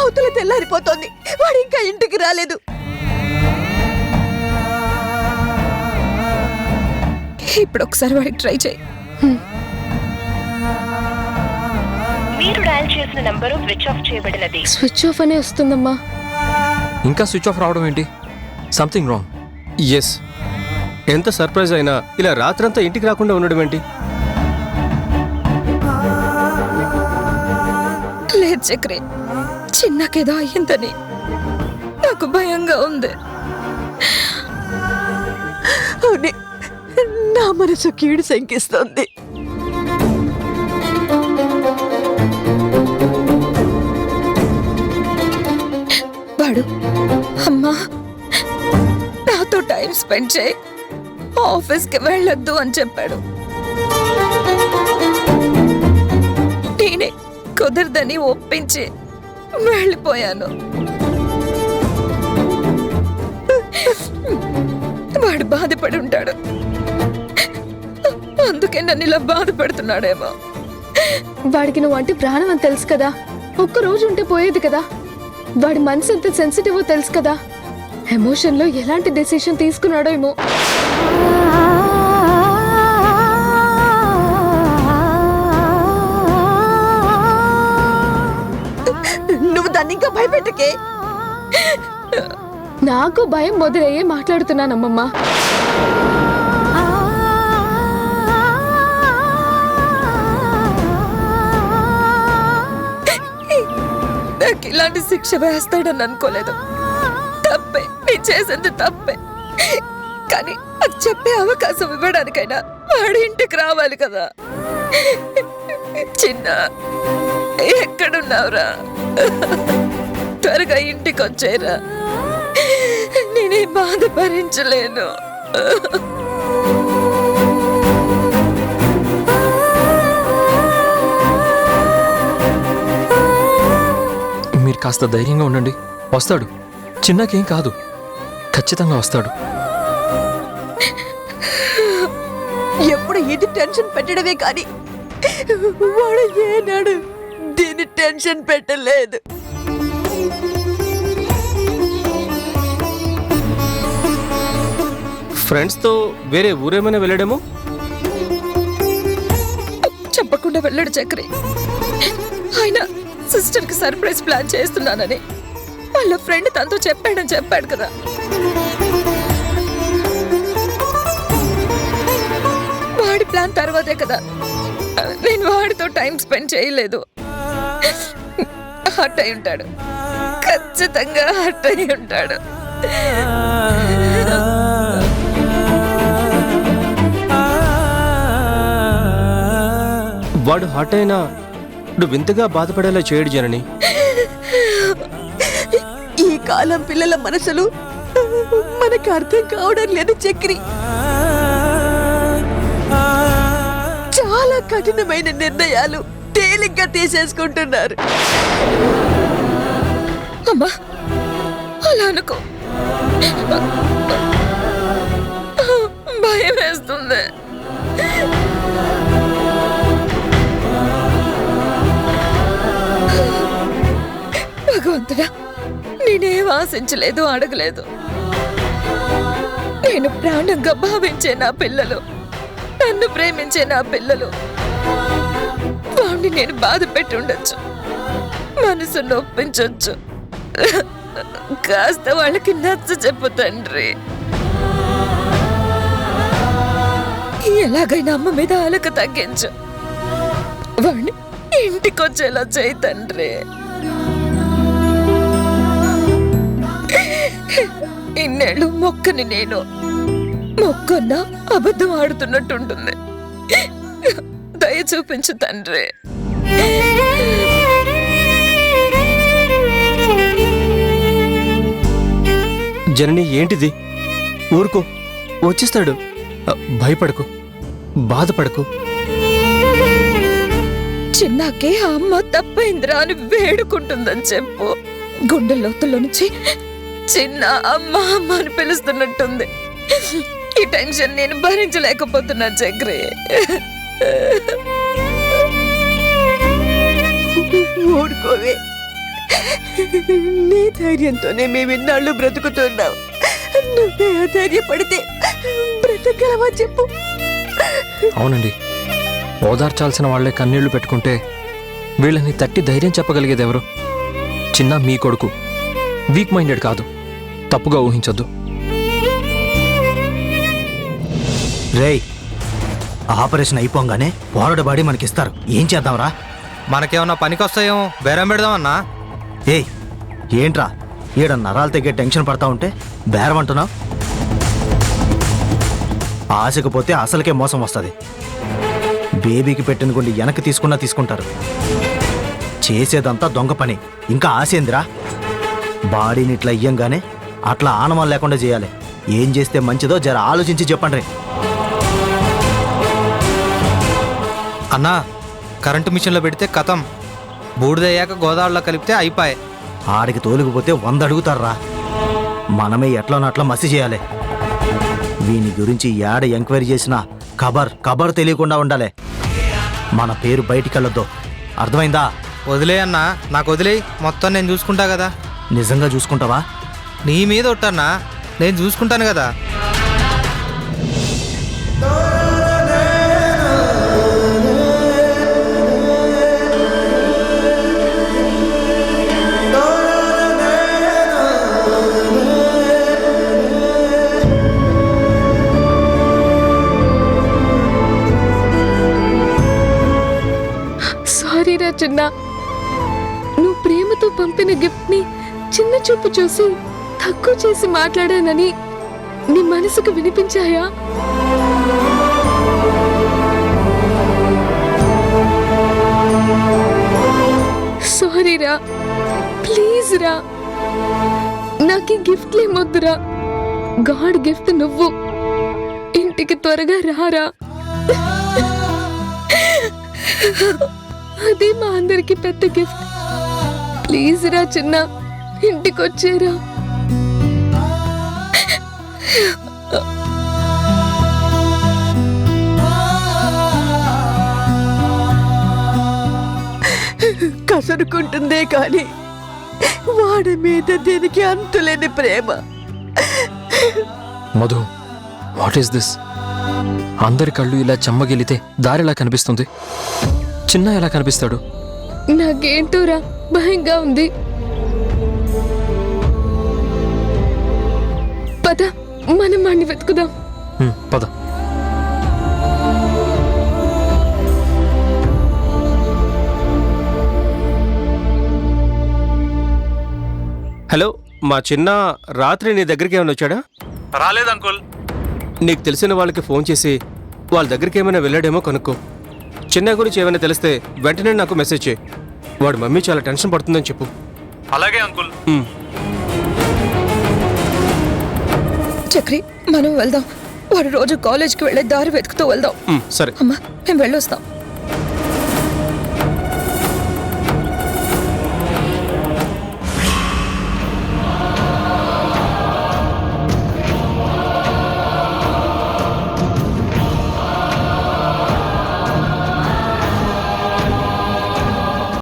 అవతల తెల్లారిపోతోంది, వాడు ఇంకా ఇంటికి రాలేదు. ఇప్పుడు ఒకసారి వాడికి ట్రై చేయి. మీరు డయల్ చేసిన నంబరు స్విచ్ ఆఫ్ చేయబడినది. స్విచ్ ఆఫ్ అనే వస్తుందమ్మా. ఇంకా స్విచ్ ఆఫ్ రావడం ఏంటి? Something wrong. ఎస్, ఎంత సర్ప్రైజ్ అయినా ఇలా రాత్రంతా ఇంటికి రాకుండా ఉండడం ఏంటి? లేదు చక్రి, చిన్నకేదో అయ్యిందని నాకు భయంగా ఉంది. అవునే, నా మనసు కీడు శంకిస్తోంది. వాడు అమ్మా నాతో టైం స్పెండ్ చేయి, ఆఫీస్కి వెళ్ళొద్దు అని చెప్పాడు. నేనే కుదరదని ఒప్పించి వెళ్ళిపోయాను. వాడు బాధపడి ఉంటాడు, అందుకే నన్ను ఇలా బాధపడుతున్నాడేమో. వాడికి నువ్వు అంటే ప్రాణం అని తెలుసు కదా, ఒక్కరోజు ఉంటే పోయేది కదా. వాడి మనసు ఎంత సెన్సిటివో తెలుసు కదా, ఎమోషన్లో ఎలాంటి డెసిషన్ తీసుకున్నాడో ఏమో. నువ్వు దాన్ని ఇంకా భయపెట్టకే. నాకు భయం మొదలయ్యే మాట్లాడుతున్నానమ్మమ్మ. నాకు ఇలాంటి శిక్ష వేస్తాడని అనుకోలేదు. తప్పే, నేను చేసింది తప్పే. కానీ అది చెప్పే అవకాశం ఇవ్వడానికైనా వాడి ఇంటికి రావాలి కదా. చిన్న, ఎక్కడున్నావురా? త్వరగా ఇంటికి వచ్చేరా, నేనే బాధ భరించలేను. మీరు కాస్త ధైర్యంగా ఉండండి, వస్తాడు. చిన్నకేం కాదు, ఖచ్చితంగా వస్తాడు. ఎప్పుడు ఇది టెన్షన్ పెట్టడమే కానీ వాడు ఏనాడు దీన్ని టెన్షన్ పెట్టలేదు. ఫ్రెండ్స్తో వేరే ఊరేమైనా వెళ్ళడమో? చెప్పకుండా వెళ్ళాడు చక్రి. ఆయన సిస్టర్కి సర్ప్రైజ్ ప్లాన్ చేస్తున్నానని వాళ్ళ ఫ్రెండ్ తనతో చెప్పాడని చెప్పాడు కదా. వాడి ప్లాన్ తర్వాతే కదా నేను వాడితో టైం స్పెండ్ చేయలేదు. హర్ట్ అయి ఉంటాడు, ఖచ్చితంగా హర్ట్ అయి ఉంటాడు. వాడు హార్ట్ అయినా నువ్వు వింతగా బాధపడేలా చేయడు జనని. ఈ కాలం పిల్లల మనసులు మనకు అర్థం కావడం లేదు చక్రి. చాలా కఠినమైన నిర్ణయాలు తేలిగ్గా తీసేసుకుంటున్నారు. అమ్మా అలా అనుకో, భయం వేస్తుంది. భగవంతుడా, నేనేం ఆశించలేదు, అడగలేదు. నేను ప్రాణంగా భావించే నా పిల్లలు, నన్ను ప్రేమించే నా పిల్లలు, వాడిని నేను బాధ పెట్టి ఉండొచ్చు, మనసు నొప్పించొచ్చు. కాస్త వాళ్ళకి నచ్చ చెప్పు తండ్రి. ఎలాగైనా అమ్మ మీద అలక తగ్గించు, వాడిని ఇంటికొచ్చేలా చేయి తండ్రి. ఇన్నేళ్ళు మొక్కని నేను, మొక్కన్నా అబద్ధం ఆడుతున్నట్టుంటుంది. దయ చూపించు తండ్రి. జనని ఏంటిది? ఊరుకో, వచ్చేస్తాడు. భయపడకు, బాధపడకు. చిన్నాకే అమ్మ తప్పైందిరా అని వేడుకుంటుందని చెప్పు. గుండె లోతుల్లో నుంచి చిన్న అమ్మ అమ్మ అని పిలుస్తున్నట్టుంది. ఈ టెన్షన్ నేను భరించలేకపోతున్నా చక్రి. ఊరుకోవే, నీ ధైర్యంతోనే మేము ఇన్నాళ్ళు బ్రతుకుతున్నావు. నువ్వే అధైర్యపడితే బ్రతకగలవా చెప్పు? అవునండి, ఓదార్చాల్సిన వాళ్లే కన్నీళ్లు పెట్టుకుంటే వీళ్ళని తట్టి ధైర్యం చెప్పగలిగేది ఎవరు? చిన్న మీ కొడుకు, వీక్ మైండెడ్ కాదు, తప్పుగా ఊహించొద్దు. రేయ్, ఆపరేషన్ అయిపోగానే పోరాడు బాడీ మనకిస్తారు. ఏం చేద్దాంరా? మనకేమన్నా పనికొస్తాయేమో, బేరం పెడదామన్నా. ఏయ్, ఏంట్రా ఈడ నరాలు తెగే టెన్షన్ పడతా ఉంటే బేరం అంటున్నావు? ఆశకపోతే అసలుకే మోసం వస్తుంది. బేబీకి పెట్టిన గుండి వెనక్కి తీసుకుంటారు. చేసేదంతా దొంగ పని. ఇంకా ఆశేందిరా? బాడీని ఇట్లా ఇయ్యంగానే అట్లా ఆనవాలు లేకుండా చేయాలి. ఏం చేస్తే మంచిదో జర ఆలోచించి చెప్పండి. అన్నా, కరెంటు మిషన్లో పెడితే కథం, బూడిదయ్యాక గోదావరిలో కలిపితే అయిపోయి. ఆడికి తోలిగిపోతే 100 అడుగుతారా? మనమే ఎట్లా మసి చేయాలి. వీని గురించి యాడ ఎంక్వైరీ చేసినా కబర్ తెలియకుండా ఉండాలి. మన పేరు బయటికెళ్ళొద్దు, అర్థమైందా? వదిలే అన్నా, నాకు వదిలే, మొత్తం నేను చూసుకుంటా కదా. నిజంగా చూసుకుంటావా? నీ మీద ఒట్టన్నా, నేను చూసుకుంటాను కదా. సారీరా చిన్న, నువ్వు ప్రేమతో పంపిన గిఫ్ట్ ని చిన్న చూపు చూసి తక్కువ చేసి మాట్లాడానని నీ మనసుకు వినిపించాయా? సారీరా, ప్లీజ్ రా, నాకు ఈ గిఫ్ట్లేమొద్దురా. గాడ్ గిఫ్ట్ నువ్వు. ఇంటికి త్వరగా రారా. అది మా అందరికి పెద్ద గిఫ్ట్. ప్లీజ్ రా చిన్న, ఇంటికొచ్చేరా. కసురుకుంటుందే కానీ వాడి మీద దీనికి అంతులేని ప్రేమ. Madhu, what is this? అందరి కళ్ళు ఇలా చెమ్మగిలితే దారిలా కనిపిస్తుంది, చిన్న ఎలా కనిపిస్తాడు? నాకేంటోరా భయంగా ఉంది. పద, మనం వాడిని వెతుకుదాం. పద. హలో, మా చిన్న రాత్రి నీ దగ్గరికి ఏమైనా వచ్చాడా? రాలేదు అంకుల్. నీకు తెలిసిన వాళ్ళకి ఫోన్ చేసి వాళ్ళ దగ్గరికి ఏమైనా వెళ్ళాడేమో కనుక్కో. చిన్న గురించి ఏమైనా తెలిస్తే వెంటనే నాకు మెసేజ్ చేయి. వాడి మమ్మీ చాలా టెన్షన్ పడుతుందని చెప్పు. అలాగే అంకుల్. చక్రి, మనం వెళ్దాం. వాడు రోజు కాలేజ్కి వెళ్ళే దారి వెతుకుతూ వెళ్దాం. సరే. అమ్మా, మేము వెళ్ళొస్తాం.